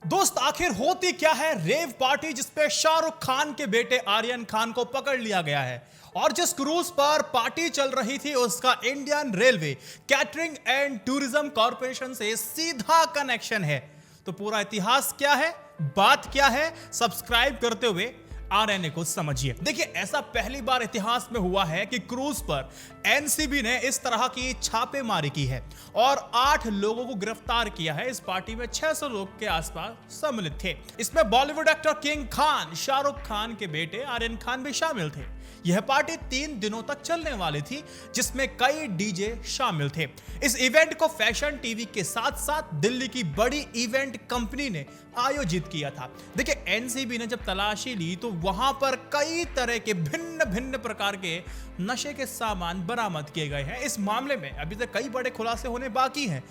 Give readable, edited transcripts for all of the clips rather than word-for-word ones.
दोस्त आखिर होती क्या है रेव पार्टी जिसपे शाहरुख खान के बेटे आर्यन खान को पकड़ लिया गया है और जिस क्रूज पर पार्टी चल रही थी उसका Indian railway catering and tourism corporation से सीधा कनेक्शन है। तो पूरा इतिहास क्या है, बात क्या है, सब्सक्राइब करते हुए आरएनए को समझिए। देखिए, ऐसा पहली बार इतिहास में हुआ है कि क्रूज पर एनसीबी ने इस तरह की छापेमारी की है और 8 लोगों को गिरफ्तार किया है। इस पार्टी में 600 लोग के आसपास सम्मिलित थे। इसमें बॉलीवुड एक्टर किंग खान, शाहरुख खान के बेटे आर्यन खान भी शामिल थे। यह पार्टी 3 दिनों तक चलने वाली थी जिसमें कई डीजे शामिल थे। इस इवेंट को फैशन टीवी के साथ साथ दिल्ली की बड़ी इवेंट कंपनी ने आयोजित किया था। देखिए, एनसीबी ने जब तलाशी ली तो वहां पर कई तरह के भिन्न भिन्न प्रकार के नशे के सामान बरामद किए गए हैं। इस मामले में अभी तक कई बड़े खुलासे होने बाकी हैं।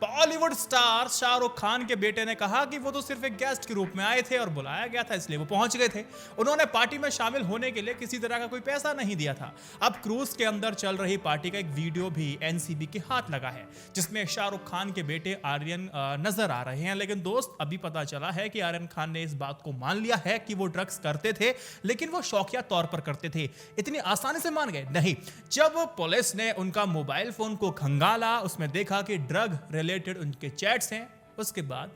बॉलीवुड स्टार शाहरुख खान के बेटे ने कहा कि वो तो सिर्फ एक गेस्ट के रूप में आए थे और बुलाया गया था इसलिए वो पहुंच गए थे। उन्होंने पार्टी में शामिल होने के लिए किसी तरह का कोई पैसा नहीं दिया था। अब क्रूज के अंदर चल रही पार्टी का एक वीडियो भी एनसीबी के हाथ लगा है जिसमें शाहरुख खान के बेटे आर्यन नजर आ रहे हैं। लेकिन दोस्त, अभी पता चला है कि आर्यन खान ने इस बात को मान लिया है कि वो ड्रग्स करते थे, लेकिन वो शौकिया तौर पर करते थे। इतनी आसानी से मान गए नहीं। जब पुलिस ने उनका मोबाइल फोन को खंगाला, उसमें देखा कि ड्रग रिलेटेड उनके चैट्स हैं, उसके बाद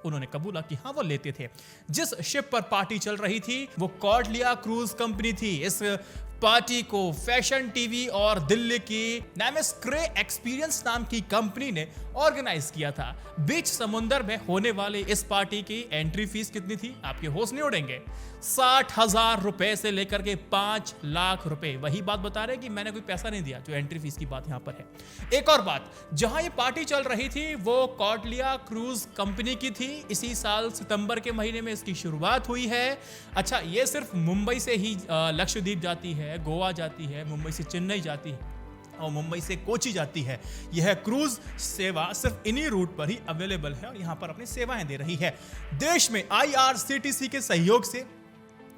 उन्होंने कबूला कि हाँ वो लेते थे। जिस शिप पर पार्टी चल रही थी वो कॉर्डिया क्रूज कंपनी थी। इस पार्टी को फैशन टीवी और दिल्ली की नेमिस क्रे एक्सपीरियंस नाम की कंपनी ने ऑर्गेनाइज किया था। बीच समुंदर में होने वाली इस पार्टी की एंट्री फीस कितनी थी? आपके होश नहीं उड़ेंगे। 60,000 रुपए से लेकर के 5 लाख रुपए। वही बात बता रहे कि मैंने कोई पैसा नहीं दिया, जो एंट्री फीस की बात यहां पर है। एक और बात, जहां ये पार्टी चल रही थी वो कॉर्डिया क्रूज कंपनी की थी। इसी साल सितंबर के महीने में इसकी शुरुआत हुई है। अच्छा, ये सिर्फ मुंबई से ही लक्षद्वीप जाती है, गोवा जाती है, मुंबई से चेन्नई जाती है और मुंबई से कोची जाती है। यह क्रूज सेवा सिर्फ इन्हीं रूट पर ही अवेलेबल है और यहां पर अपनी सेवाएं दे रही है। देश में आईआरसीटीसी के सहयोग से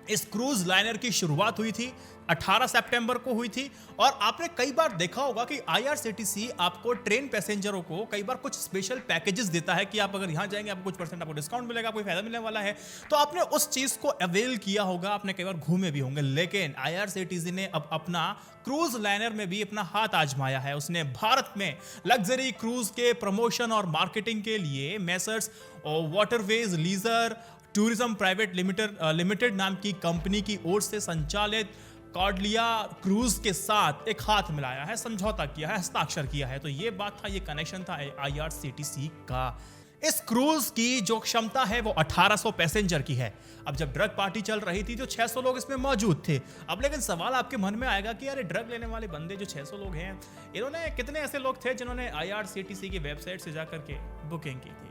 इस क्रूज लाइनर की शुरुआत हुई थी, 18 सितंबर को हुई थी। और आपने कई बार देखा होगा कि आईआरसीटीसी आपको ट्रेन पैसेंजरों को कई बार कुछ स्पेशल पैकेजेस देता है कि आप अगर यहां जाएंगे आपको कुछ परसेंट आपको डिस्काउंट मिलेगा, कोई फायदा मिलने वाला है। तो आपने उस चीज को अवेल किया होगा, आपने कई बार घूमे भी होंगे। लेकिन आईआरसीटीसी ने अब अपना क्रूज लाइनर में भी अपना हाथ आजमाया है। उसने भारत में लग्जरी क्रूज के प्रमोशन और मार्केटिंग के लिए messrs waterways leisure tourism private limited नाम की कंपनी की ओर से संचालित कॉर्डिया क्रूज के साथ एक हाथ मिलाया है, समझौता किया है, हस्ताक्षर किया है। तो ये बात था, ये कनेक्शन था आईआरसीटीसी का। इस क्रूज की जो क्षमता है वो 1800 पैसेंजर की है। अब जब ड्रग पार्टी चल रही थी तो 600 लोग इसमें मौजूद थे। अब लेकिन सवाल आपके मन में आएगा कि यार ड्रग लेने वाले बंदे जो 600 लोग हैं, इन्होंने कितने ऐसे लोग थे जिन्होंने आईआरसीटीसी की वेबसाइट से जाकर के बुकिंग की थी?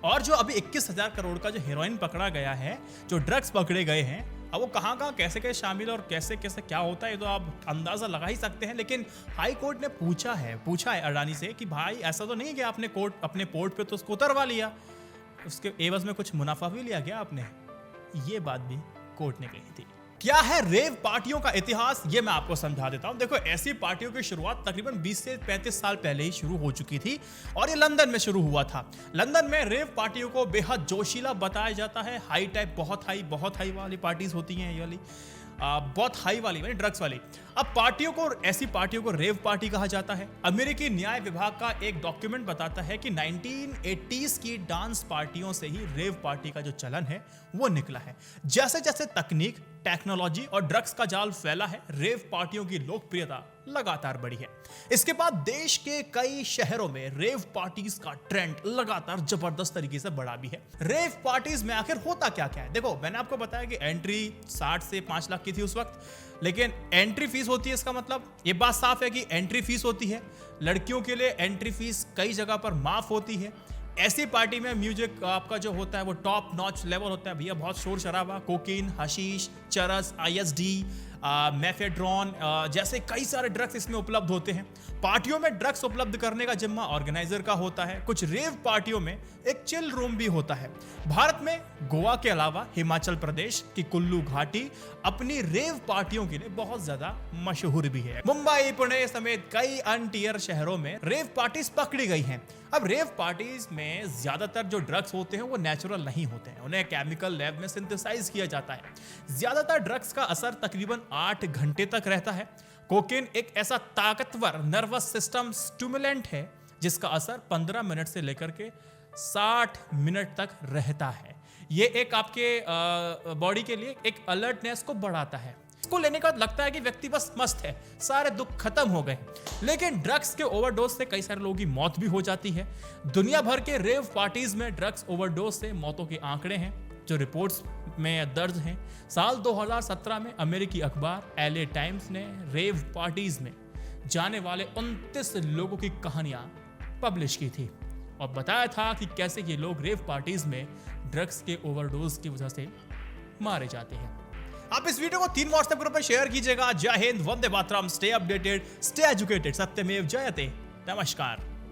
और जो अभी 21,000 करोड़ का जो हेरोइन पकड़ा गया है, जो ड्रग्स पकड़े गए हैं, अब वो कहाँ कैसे कैसे शामिल और कैसे कैसे क्या होता है तो आप अंदाजा लगा ही सकते हैं। लेकिन हाई कोर्ट ने पूछा है अडानी से कि भाई ऐसा तो नहीं है कि आपने अपने पोर्ट पे तो उसको उतरवा लिया, उसके एवज में कुछ मुनाफा भी लिया गया आपने? ये बात भी कोर्ट ने कही थी। क्या है रेव पार्टियों का इतिहास, ये मैं आपको समझा देता हूं। देखो, ऐसी पार्टियों की शुरुआत तकरीबन 20 से 35 साल पहले ही शुरू हो चुकी थी और ये लंदन में शुरू हुआ था। लंदन में रेव पार्टियों को बेहद जोशीला बताया जाता है। हाई टाइप, बहुत हाई वाली पार्टीज होती हैं ये वाली, बहुत हाई वाली ड्रग्स वाली। अब ऐसी पार्टियों को रेव पार्टी कहा जाता है। अमेरिकी न्याय विभाग का एक डॉक्यूमेंट बताता है कि 1980s की डांस पार्टियों से ही रेव पार्टी का जो चलन है वो निकला है। जैसे जैसे तकनीक, टेक्नोलॉजी और ड्रग्स का जाल फैला है, रेव पार्टियों की लोकप्रियता लगातार बढ़ी है। इसके बाद देश के कई शहरों में रेव पार्टीज का ट्रेंड लगातार जबरदस्त तरीके से बढ़ा भी है। रेव पार्टीज में आखिर होता क्या क्या है? देखो, मैंने आपको बताया कि एंट्री 60 से 5 लाख की थी उस वक्त, लेकिन एंट्री फीस होती है। इसका मतलब ये बात साफ है कि एंट्री फीस होती है। लड़कियों के लिए एंट्री फीस कई जगह पर माफ होती है। ऐसी पार्टी में म्यूजिक आपका जो होता है वो टॉप नॉच लेवल होता है भैया, बहुत शोर शराबा, कोकीन, हशीश, चरस, आईएसडी, मेफेड्रॉन जैसे कई सारे ड्रग्स इसमें उपलब्ध होते हैं। पार्टियों में ड्रग्स उपलब्ध करने का जिम्मा ऑर्गेनाइजर का होता है। कुछ रेव पार्टियों में एक चिल रूम भी होता है। भारत में गोवा के अलावा हिमाचल प्रदेश की कुल्लू घाटी अपनी रेव पार्टियों के लिए बहुत ज्यादा मशहूर भी है। मुंबई, पुणे समेत कई अनटियर शहरों में रेव पार्टीज पकड़ी गई हैं। अब रेव पार्टीज में ज्यादातर जो ड्रग्स होते हैं वो नेचुरल नहीं होते हैं, उन्हें केमिकल लैब में सिंथेसाइज किया जाता है। ज्यादातर ड्रग्स का असर तकरीबन 8 घंटे तक रहता है। कोकेन एक ऐसा ताकतवर नर्वस सिस्टम स्टिमुलेंट है जिसका असर 15 मिनट से लेकर के 60 मिनट तक रहता है। ये एक आपके बॉडी के लिए एक अलर्टनेस को बढ़ाता है। इसको लेने के बाद लगता है कि व्यक्ति बस मस्त है, सारे दुख खत्म हो गए। लेकिन ड्रग्स के ओवरडोज से कई सारे लोगों की मौत भी हो जाती है। दुनिया भर के रेव पार्टीज में ड्रग्स ओवरडोज से मौतों के आंकड़े हैं जो रिपोर्ट्स में दर्ज हैं। साल 2017 में अमेरिकी अखबार LA टाइम्स ने रेव पार्टीज में जाने वाले 29 लोगों की कहानियां पब्लिश की थी और बताया था कि कैसे ये लोग रेव पार्टीज में ड्रग्स के ओवरडोज की वजह से मारे जाते हैं। आप इस वीडियो को 3 व्हाट्सएप ग्रुप में शेयर कीजिएगा। जय Hind, Vande Mataram, stay updated, stay educated, सत्यमेव जयते। नमस्कार।